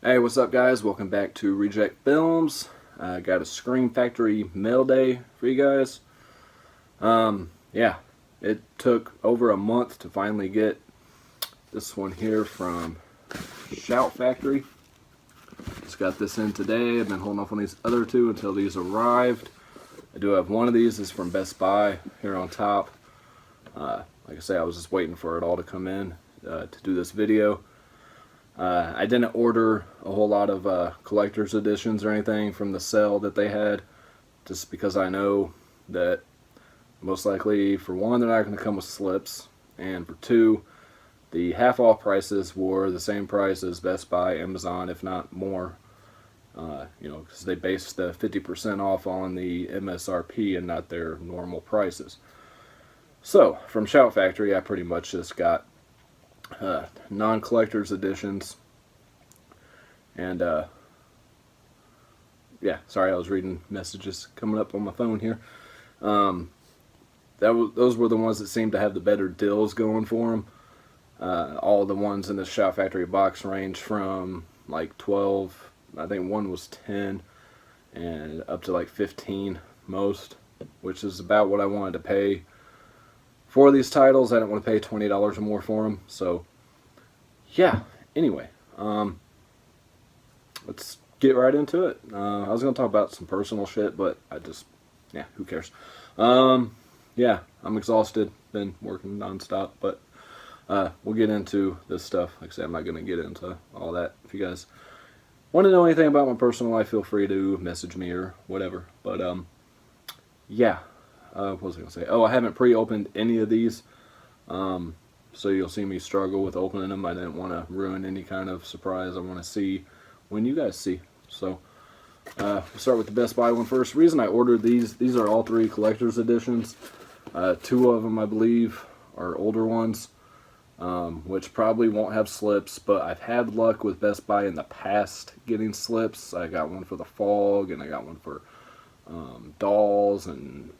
Hey, what's up guys? Welcome back to Reject Films. I got a Scream Factory mail day for you guys. Yeah, it took over a month to finally get this one here from Shout Factory. Just got this in today. I've been holding off on these other two until these arrived. I do have one of these. It's from Best Buy here on top. Like I say, I was just waiting for it all to come in to do this video. I didn't order a whole lot of collector's editions or anything from the sale that they had, just because I know that most likely, for one, they're not going to come with slips, and for two, the half-off prices were the same price as Best Buy, Amazon, if not more. Because they based the 50% off on the MSRP and not their normal prices. So, from Shout Factory, I pretty much just got non-collector's editions, and yeah, sorry, I was reading messages coming up on my phone here. Those were the ones that seemed to have the better deals going for them. All the ones in the Shout Factory box range from like 12, I think one was 10, and up to like 15 most, which is about what I wanted to pay for these titles. I didn't want to pay $20 or more for them. So yeah, anyway, let's get right into it. I was going to talk about some personal shit, but yeah, who cares? Yeah, I'm exhausted, been working non-stop, but we'll get into this stuff. Like I said, I'm not going to get into all that. If you guys want to know anything about my personal life, feel free to message me or whatever. But yeah, what was I going to say? Oh, I haven't pre-opened any of these, so you'll see me struggle with opening them. I didn't want to ruin any kind of surprise I want to see when you guys see. So we'll start with the Best Buy one first. The reason I ordered these are all three collector's editions. Two of them, I believe, are older ones, which probably won't have slips, but I've had luck with Best Buy in the past getting slips. I got one for The Fog, and I got one for Dolls, and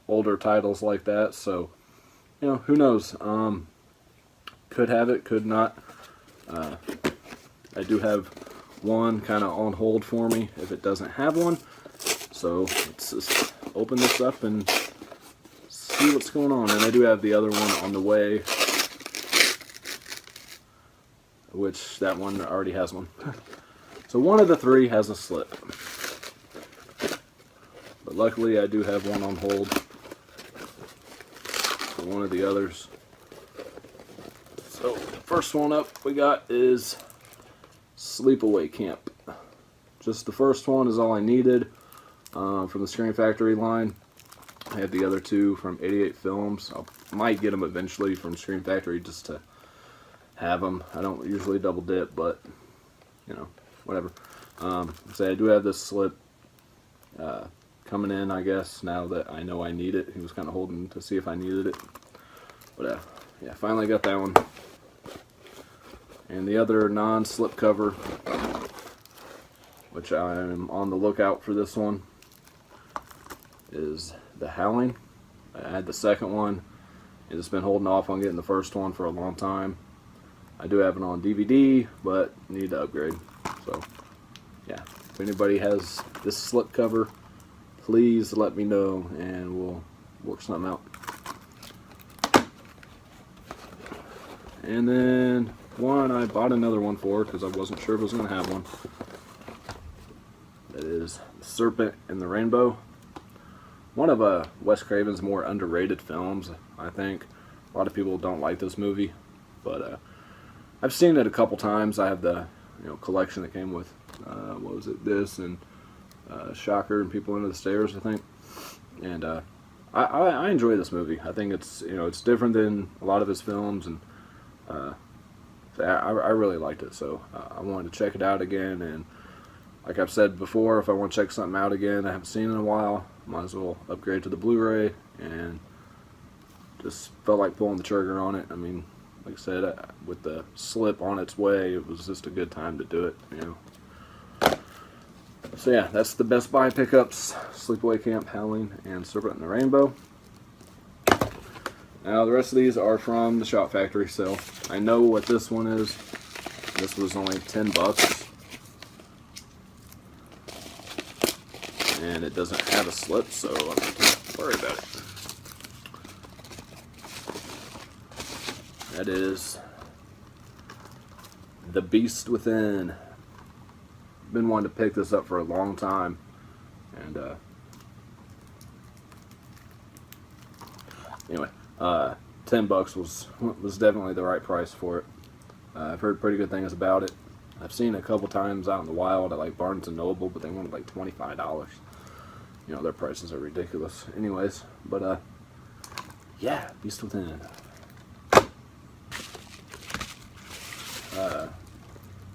older titles like that. So who knows, could have it, could not. I do have one kind of on hold for me if it doesn't have one, so let's just open this up and see what's going on. And I do have the other one on the way, which that one already has one. So one of the three has a slip, but luckily I do have one on hold for one of the others. So the first one up we got is Sleepaway Camp. Just the first one is all I needed from the Scream Factory line. I have the other two from 88 Films. I might get them eventually from Scream Factory just to have them. I don't usually double dip, but whatever. So I do have this slip coming in, I guess, now that I know I need it. He was kind of holding to see if I needed it, but yeah, finally got that one. And the other non-slip cover, which I'm on the lookout for this one, is The Howling. I had the second one, and just been holding off on getting the first one for a long time. I do have it on DVD, but need to upgrade. So yeah, if anybody has this slip cover, please let me know and we'll work something out. And then one I bought another one for because I wasn't sure if I was going to have one. That is Serpent in the Rainbow. One of Wes Craven's more underrated films, I think. A lot of people don't like this movie, but I've seen it a couple times. I have the collection that came with what was it? This and Shocker and People Under the Stairs, I think. And I enjoy this movie. I think it's it's different than a lot of his films, and I really liked it. So I wanted to check it out again. And like I've said before, if I want to check something out again I haven't seen in a while, might as well upgrade to the Blu-ray. And just felt like pulling the trigger on it. I mean, like I said, with the slip on its way, it was just a good time to do it. So yeah, that's the Best Buy pickups: Sleepaway Camp, Howling, and Serpent in the Rainbow. Now the rest of these are from the Shout Factory sale. I know what this one is. This was only $10. and it doesn't have a slip, so I don't have to worry about it. That is The Beast Within. Been wanting to pick this up for a long time, and anyway, $10 was definitely the right price for it. I've heard pretty good things about it. I've seen it a couple times out in the wild at like Barnes and Noble, but they wanted like $25. You know, their prices are ridiculous. Anyways, but yeah, Beast Within.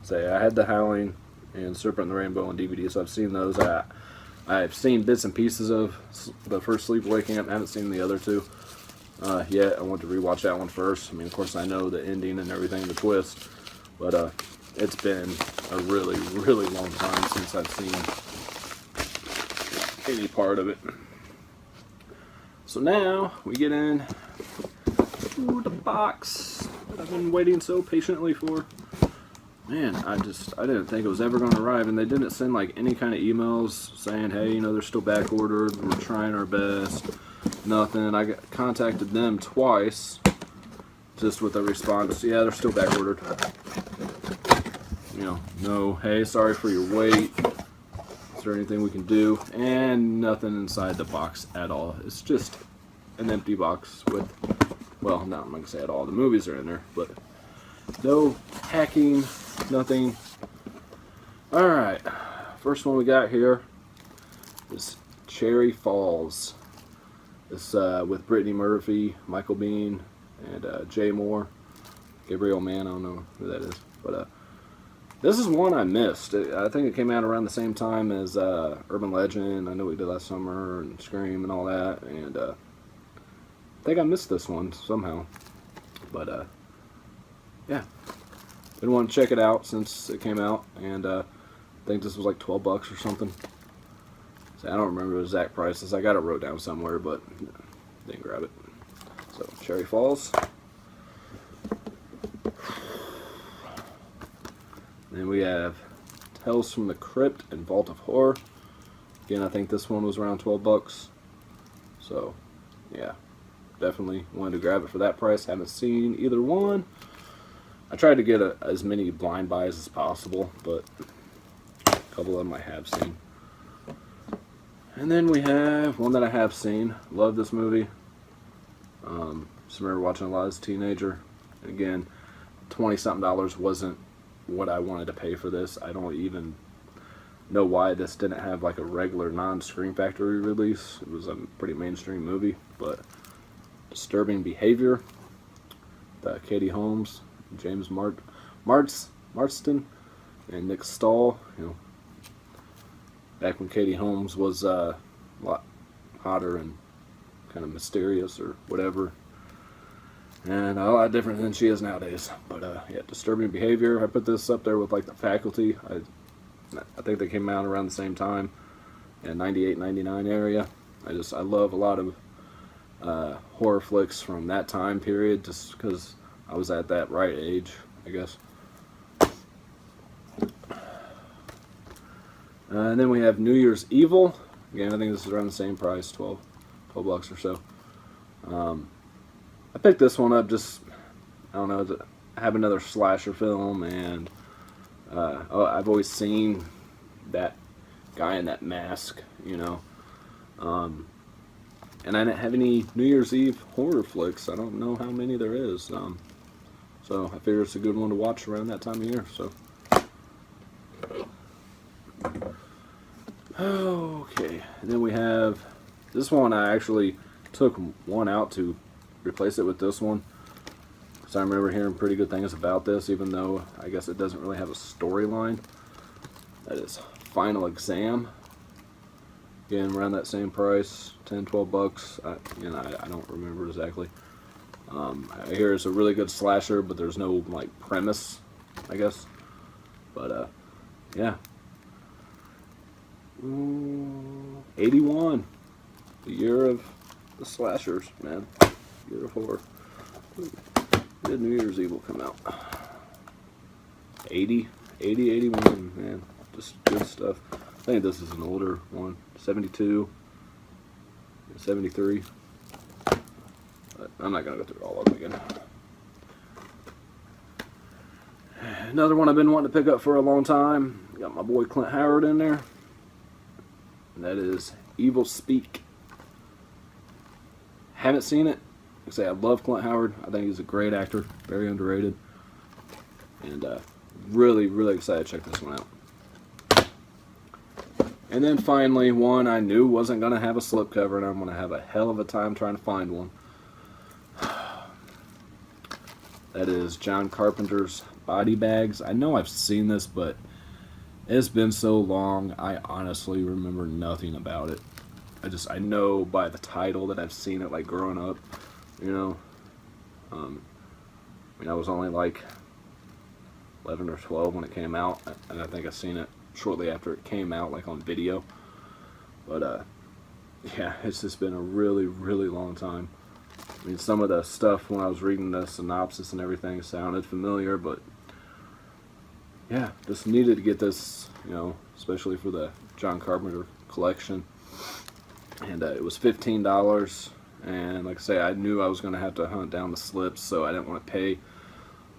Say I had The Howling and Serpent and the Rainbow on DVD, so I've seen those. I've seen bits and pieces of the first Sleepaway Camp. I haven't seen the other two yet. I want to rewatch that one first. I mean, of course, I know the ending and everything, the twist, but it's been a really, really long time since I've seen any part of it. So now we get in to the box that I've been waiting so patiently for. Man, I didn't think it was ever going to arrive, and they didn't send like any kind of emails saying, hey, you know, they're still back ordered, we're trying our best. Nothing. I contacted them twice, just with a response, yeah, they're still back ordered. You know, no, hey, sorry for your wait. Is there anything we can do? And nothing inside the box at all. It's just an empty box with, well, no, I'm not going to say at all. The movies are in there, but no hacking, nothing. Alright, first one we got here is Cherry Falls. It's with Brittany Murphy, Michael Biehn, and Jay Moore. Gabriel Mann, I don't know who that is. But this is one I missed. I think it came out around the same time as Urban Legend. I know we did last summer, and Scream and all that. And I think I missed this one somehow. But yeah. Been wanting to check it out since it came out. And I think this was like $12 or something. So I don't remember the exact prices. I got it wrote down somewhere, but didn't grab it. So, Cherry Falls. Then we have Tales from the Crypt and Vault of Horror. Again, I think this one was around $12. So, yeah. Definitely wanted to grab it for that price. Haven't seen either one. I tried to get as many blind buys as possible, but a couple of them I have seen. And then we have one that I have seen. Love this movie. Just remember watching a lot as a teenager. And again, $20-something wasn't what I wanted to pay for this. I don't even know why this didn't have like a regular non-Scream Factory release. It was a pretty mainstream movie, but Disturbing Behavior. Katie Holmes, James Marsden, and Nick Stahl. You know, back when Katie Holmes was a lot hotter and kind of mysterious or whatever, and a lot different than she is nowadays. But yeah, Disturbing Behavior. I put this up there with like The Faculty. I think they came out around the same time, in 98, 99 area. I love a lot of horror flicks from that time period, just because I was at that right age, I guess. And then we have New Year's Evil. Again, I think this is around the same price, $12 or so. I picked this one up just, I don't know, to have another slasher film, and I've always seen that guy in that mask, you know. And I didn't have any New Year's Eve horror flicks. I don't know how many there is. So I figure it's a good one to watch around that time of year. So. Okay, and then we have this one. I actually took one out to replace it with this one, so I remember hearing pretty good things about this, even though I guess it doesn't really have a storyline. That is Final Exam. Again, around that same price, $10-12. I don't remember exactly. I hear it's a really good slasher, but there's no like premise, I guess. But yeah. 81, the year of the slashers, man. Year of horror. When did New Year's Evil come out? 80, 81, man. Just good stuff. think this is an older one, 72, 73. But I'm not going to go through all of them again. Another one I've been wanting to pick up for a long time. Got my boy Clint Howard in there. And that is Evil Speak. Haven't seen it. Like I say, I love Clint Howard. I think he's a great actor. Very underrated. And really, really excited to check this one out. And then finally, one I knew wasn't going to have a slipcover, and I'm going to have a hell of a time trying to find one. That is John Carpenter's Body Bags. I know I've seen this, but it's been so long, I honestly remember nothing about it. I know by the title that I've seen it, like, growing up, you know. I mean, I was only like 11 or 12 when it came out, and I think I seen it shortly after it came out, like on video. But yeah, it's just been a really, really long time. I mean, some of the stuff when I was reading the synopsis and everything sounded familiar, but yeah, just needed to get this, you know, especially for the John Carpenter collection. And it was $15, and like I say, I knew I was going to have to hunt down the slips, so I didn't want to pay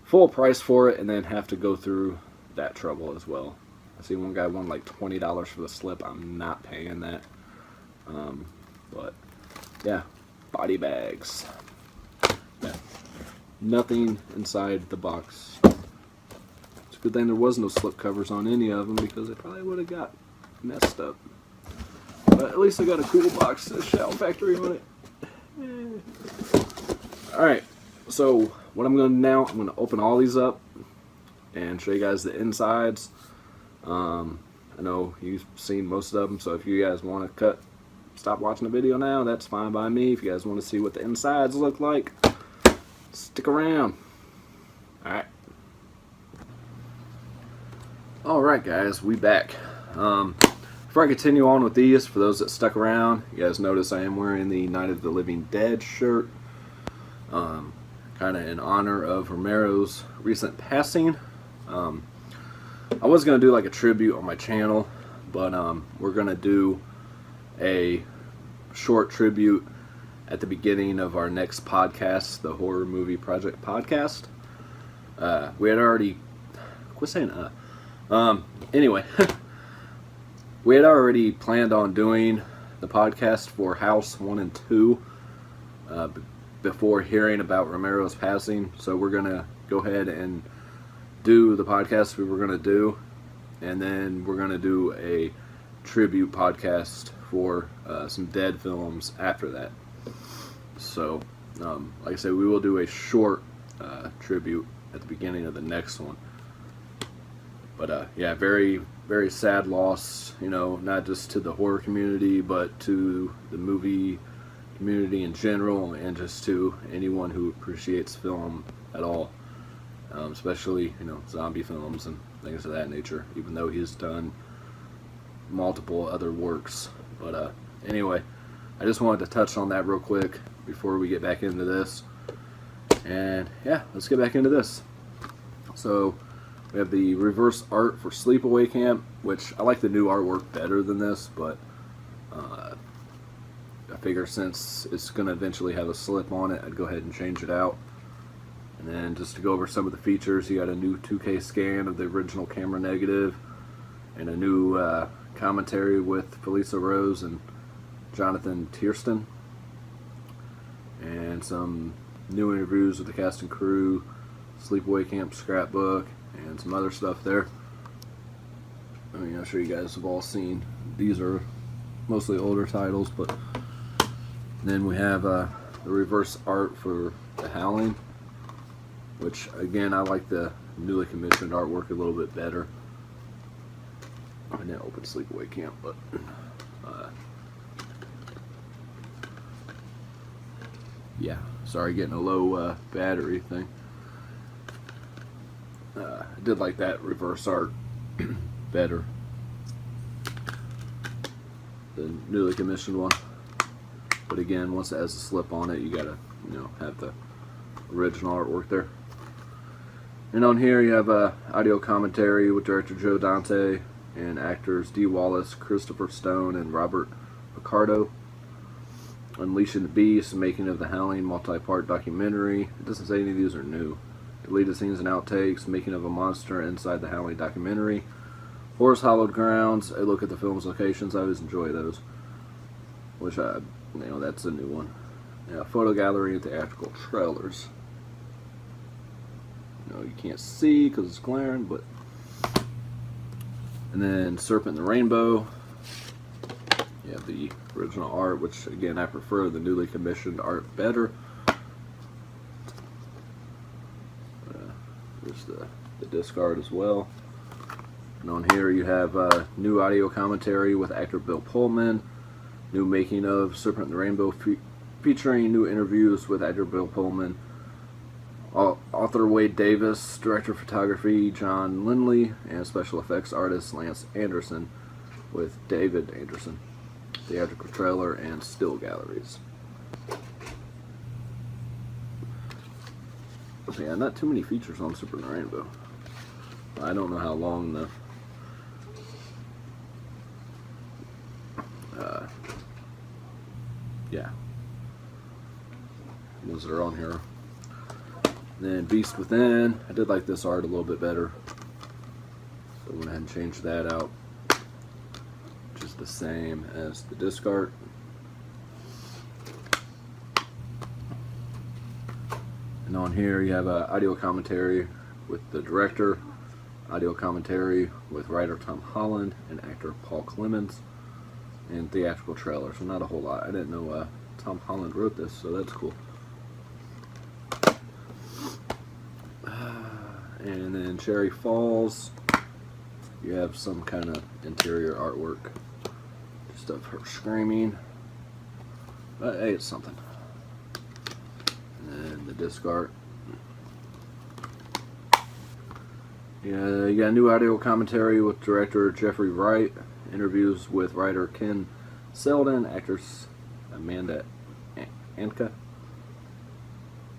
full price for it and then have to go through that trouble as well. I see one guy won like $20 for the slip. I'm not paying that. But yeah, Body Bags. Yeah. Nothing inside the box. It's a good thing there was no slip covers on any of them, because they probably would have got messed up. But at least I got a cool box that says Shout Factory on it. Alright, so what I'm going to do now, I'm going to open all these up and show you guys the insides. I know you've seen most of them, so if you guys want to stop watching the video now, that's fine by me. If you guys want to see what the insides look like, stick around. Alright. Alright guys, we back. Before I continue on with these, for those that stuck around, you guys notice I am wearing the Night of the Living Dead shirt. Kind of in honor of Romero's recent passing. I was going to do like a tribute on my channel, but we're going to do a short tribute at the beginning of our next podcast, the Horror Movie Project podcast. We had already... Quit saying anyway, we had already planned on doing the podcast for House 1 and 2 before hearing about Romero's passing, so we're going to go ahead and do the podcast we were going to do, and then we're going to do a tribute podcast for some Dead films after that. So, like I said, we will do a short tribute at the beginning of the next one. But yeah, very, very sad loss, you know, not just to the horror community, but to the movie community in general, and just to anyone who appreciates film at all. Especially, you know, zombie films and things of that nature, even though he's done multiple other works. But anyway, I just wanted to touch on that real quick before we get back into this. And yeah, let's get back into this. So we have the reverse art for Sleepaway Camp, which I like the new artwork better than this, but I figure since it's going to eventually have a slip on it, I'd go ahead and change it out. And then just to go over some of the features, you got a new 2K scan of the original camera negative, and a new commentary with Felissa Rose and Jonathan Tiersten, and some new interviews with the cast and crew, Sleepaway Camp scrapbook, and some other stuff there. I mean, I'm sure you guys have all seen. These are mostly older titles, but then we have the reverse art for The Howling, which again, I like the newly commissioned artwork a little bit better. I didn't open Sleepaway Camp, but yeah, sorry, getting a low battery thing. I did like that reverse art better, the newly commissioned one. But again, once it has a slip on it, you gotta, you know, have the original artwork there. And on here you have a audio commentary with director Joe Dante, and actors Dee Wallace, Christopher Stone, and Robert Picardo. Unleashing the Beast, Making of the Howling multi-part documentary. It doesn't say any of these are new. Deleted scenes and outtakes, Making of a Monster Inside the Howling documentary. Horror's Hallowed Grounds, a look at the film's locations. I always enjoy those. That's a new one. Yeah, photo gallery and theatrical trailers. You can't see because it's glaring, but. And then Serpent and the Rainbow. You have the original art, which again I prefer the newly commissioned art better. There's the disc art as well. And on here you have new audio commentary with actor Bill Pullman, new making of Serpent and the Rainbow featuring new interviews with actor Bill Pullman, author Wade Davis, director of photography John Lindley, and special effects artist Lance Anderson with David Anderson. Theatrical trailer and still galleries. So yeah, not too many features on Serpent and the Rainbow. I don't know how long the ones that are on here. And then Beast Within, I did like this art a little bit better, so I went ahead and changed that out. Just the same as the disc art. And on here you have audio commentary with the director, audio commentary with writer Tom Holland and actor Paul Clemens, and theatrical trailer. So not a whole lot. I didn't know Tom Holland wrote this, so that's cool. And then Cherry Falls, you have some kind of interior artwork, just of her screaming. But hey, it's something. And then the disc art. Yeah, you got a new audio commentary with director Jeffrey Wright, interviews with writer Ken Selden, actors Amanda Anka,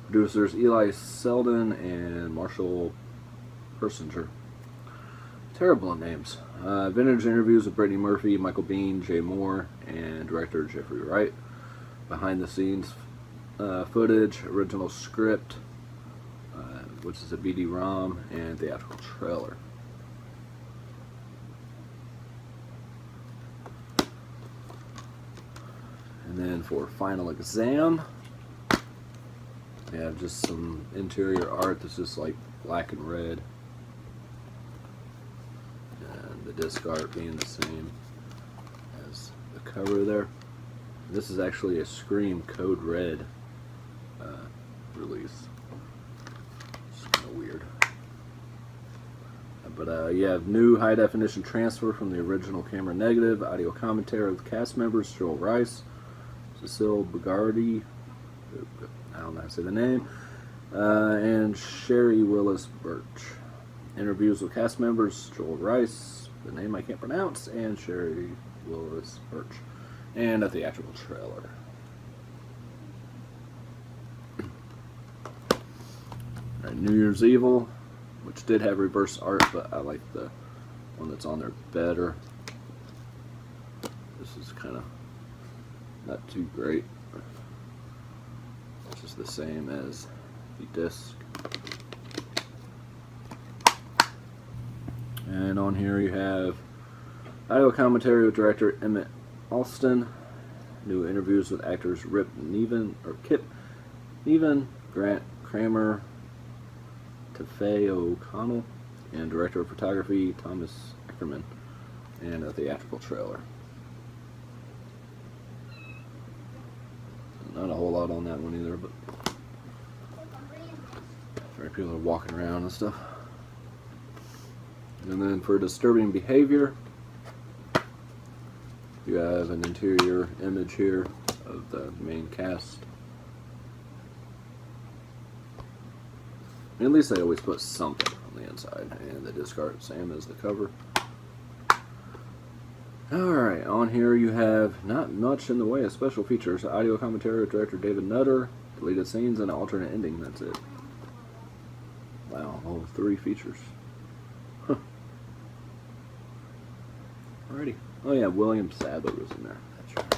producers Eli Selden and Marshall Persinger. Terrible names. Vintage interviews with Brittany Murphy, Michael Bean, Jay Moore, and director Jeffrey Wright. Behind the scenes footage, original script, which is a BD-ROM, and theatrical trailer. And then for Final Exam, we have just some interior art that's just like black and red. And the disc art being the same as the cover there. This is actually a Scream Code Red release. It's kind of weird. But you have new high definition transfer from the original camera negative, audio commentary with cast members Joel Rice, Cecile Bogardi, I don't know how to say the name, and Sherry Willis Birch. Interviews with cast members Joel Rice, the name I can't pronounce, and Sherry Willis Birch. And a theatrical trailer. Alright, New Year's Evil, which did have reverse art, but I like the one that's on there better. This is kind of not too great. It's just the same as the disc. And on here you have audio commentary with director Emmett Alston, new interviews with actors Kip Niven, Grant Kramer, Tafay O'Connell, and director of photography Thomas Ackerman, and a theatrical trailer. Not a whole lot on that one either, but people are walking around and stuff. And then for Disturbing Behavior, you have an interior image here of the main cast. And at least they always put something on the inside, and the disc art same as the cover. Alright, on here you have not much in the way of special features. Audio commentary with director David Nutter, deleted scenes, and an alternate ending. That's it. Wow, all 3 features. Huh. Alrighty. Oh yeah, William Sadler was in there. That's right.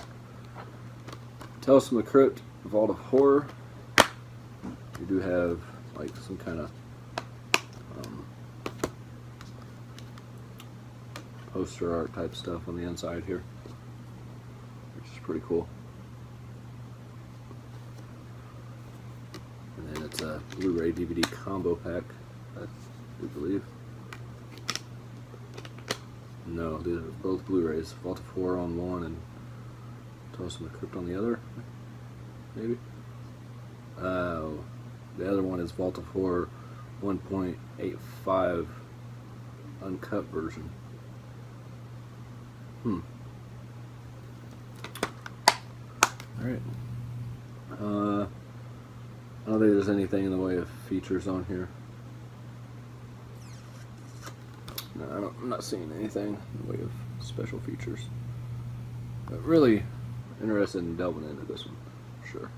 Tales from the Crypt, Vault of Horror. You do have like some kind of poster art type stuff on the inside here, which is pretty cool. And then it's a Blu-ray DVD combo pack, I do believe. No, these are both Blu-rays. Vault of Horror on one and Tales from the Crypt on the other, maybe? The other one is Vault of Horror 1.85 uncut version. Alright. I don't think there's anything in the way of features on here. No, I'm not seeing anything in the way of special features. But really interested in delving into this one, for sure.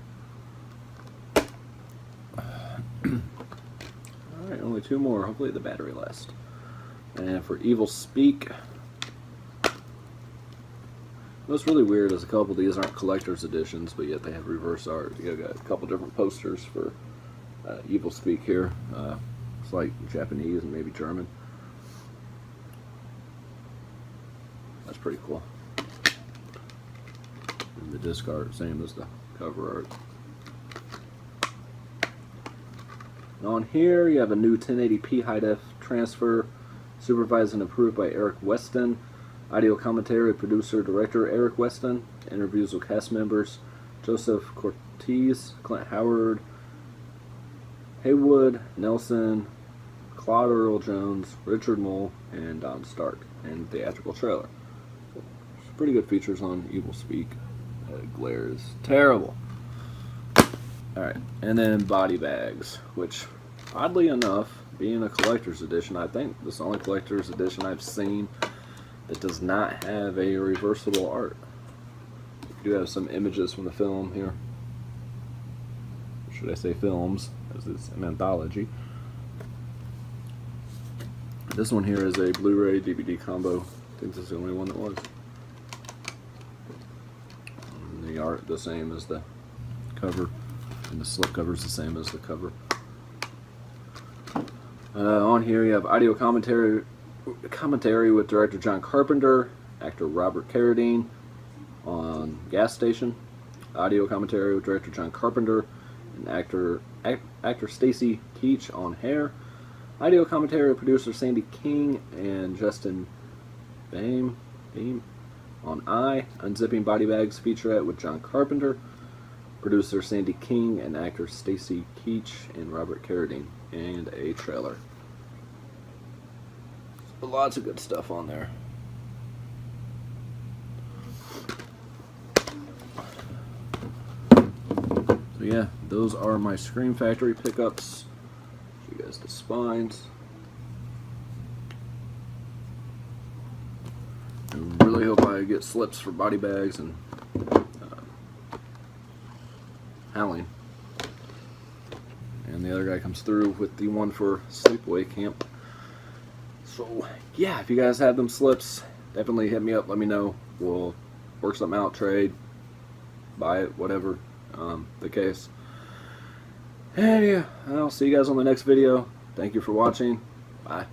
Alright, only two more. Hopefully the battery lasts. And for Evil Speak, what's really weird is a couple of these aren't collector's editions, but yet they have reverse art. You got a couple different posters for Evil Speak here. It's like Japanese and maybe German. That's pretty cool. And the disc art, same as the cover art. And on here, you have a new 1080p high-def transfer, supervised and approved by Eric Weston. Audio commentary, producer, director Eric Weston. Interviews with cast members Joseph Cortez, Clint Howard, Haywood, Nelson, Claude Earl Jones, Richard Mole, and Don Stark. And theatrical trailer. Pretty good features on Evil Speak. Glare is terrible. Alright, and then Body Bags, which, oddly enough, being a collector's edition, I think this is the only collector's edition I've seen that does not have a reversible art. We do have some images from the film here. Or should I say films, as it's an anthology. This one here is a Blu-ray DVD combo. I think this is the only one that was. And the art the same as the cover, and the slipcover is the same as the cover. On here you have audio commentary with director John Carpenter, actor Robert Carradine on Gas Station, audio commentary with director John Carpenter and actor Stacy Keach on Hair, audio commentary with producer Sandy King and Justin Beam on I, Unzipping Body Bags featurette with John Carpenter, producer Sandy King and actor Stacy Keach and Robert Carradine, and a trailer. Lots of good stuff on there. So yeah, those are my Scream Factory pickups. Show you guys the spines. I really hope I get slips for Body Bags and Howling. And the other guy comes through with the one for Sleepaway Camp. So, yeah, if you guys have them slips, definitely hit me up, let me know. We'll work something out, trade, buy it, whatever the case. And yeah, I'll see you guys on the next video. Thank you for watching. Bye.